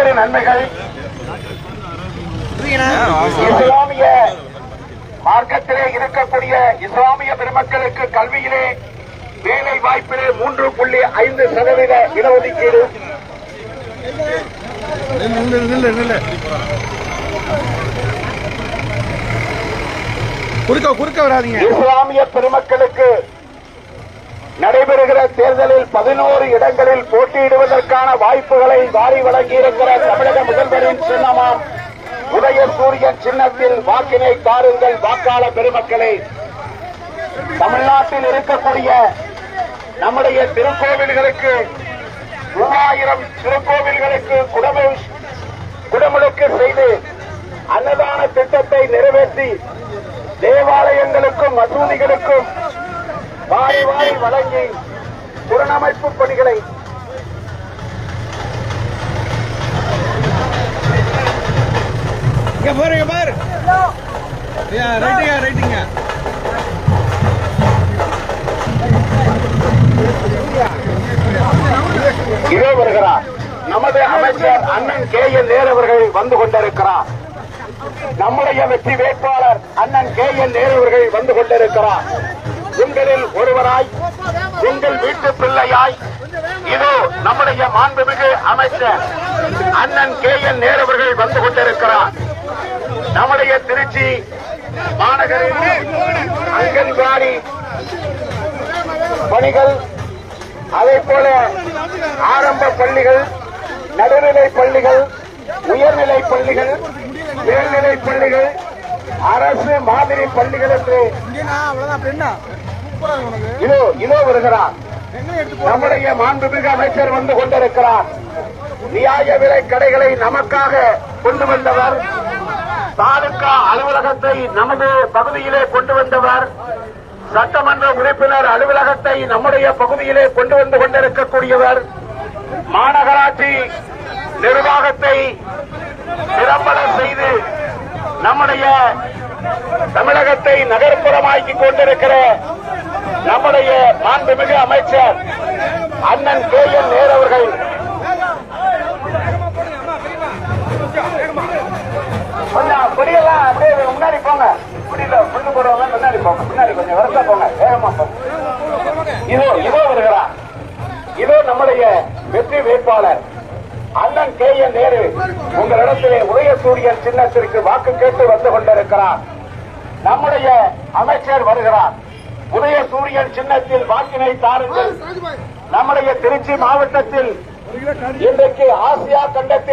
பல்வேறு நன்மைகள் இஸ்லாமிய மார்க்கத்திலே இருக்கக்கூடிய இஸ்லாமிய பெருமக்களுக்கு கல்வியிலே வேலை வாய்ப்பிலே 3.5% இடஒதுக்கீடு, குறுக்க வராதீங்க. இஸ்லாமிய பெருமக்களுக்கு நடைபெறுகிற தேர்தலில் 11 இடங்களில் போட்டியிடுவதற்கான வாய்ப்புகளை வாரி வழங்கியிருக்கிற தமிழக முதல்வரின் சின்னமாம் உதயசூரியன் சின்னத்தில் வாக்கினை தாருங்கள் வாக்காளர் பெருமக்களே. தமிழ்நாட்டில் இருக்கக்கூடிய நம்முடைய திருக்கோவில்களுக்கு 3000 திருக்கோவில்களுக்கு குடமுழுக்கு செய்து அன்னதான திட்டத்தை நிறைவேற்றி தேவாலயங்களுக்கும் மசூதிகளுக்கும் வாரி வாரி வழங்கி புனரமைப்பு பணிகளை இதோ வருகிறார் நமது அமைச்சர் அண்ணன் KN நேரு அவர்கள் வந்து கொண்டிருக்கிறார். நம்முடைய வெற்றி வேட்பாளர் அண்ணன் KN நேரு அவர்கள் வந்து கொண்டிருக்கிறார். உங்களில் ஒருவராய், உங்கள் வீட்டு பிள்ளையாய் இதோ நம்முடைய மாண்புமிகு அமைச்சர் அண்ணன் KN நேரு அவர்கள் வந்து கொண்டிருக்கிறார். நம்முடைய திருச்சி மாநகரில் அங்கன்வாடி பணிகள், அதே போல ஆரம்ப பள்ளிகள், நடுநிலை பள்ளிகள், உயர்நிலை பள்ளிகள், மேல்நிலை பள்ளிகள், அரசு மாதிரி பள்ளிகள் என்று இதோ வருகிறார். நம்முடைய மாண்புமிகு அமைச்சர் வந்து கொண்டிருக்கிறார். நியாய விலை கடைகளை நமக்காக கொண்டு வந்தவர், தாலுகா அலுவலகத்தை நமது பகுதியிலே கொண்டு வந்தவர், சட்டமன்ற உறுப்பினர் அலுவலகத்தை நம்முடைய பகுதியிலே கொண்டு வந்து கொண்டிருக்கக்கூடியவர், மாநகராட்சி நிர்வாகத்தை திறம்பட செய்து நம்முடைய தமிழகத்தை நகர்ப்புறமாக்கிக் கொண்டிருக்கிற நம்முடைய மாண்புமிகு அமைச்சர் அண்ணன் KN நேரு அவர்கள் குடியெல்லாம் அப்படியே முன்னாடி போங்க. குடியில புண்ணு போடுவாங்க, முன்னாடி போங்க, முன்னாடி கொஞ்சம் வரசா போங்க, வேகமா போங்க. இதோ வருகிறார். இதோ நம்முடைய வெற்றி வேட்பாளர் அண்ணன் KN நேரு உங்களிடத்திலே உதயசூரியன் சின்னத்திற்கு வாக்கு கேட்டு வந்து கொண்டிருக்கிறார். நம்முடைய அமைச்சர் வருகிறார். உதயசூரியன் சின்னத்தில் வாக்கினை தாருங்கள். நம்முடைய திருச்சி மாவட்டத்தில் இன்றைக்கு ஆசியா கண்டத்தில்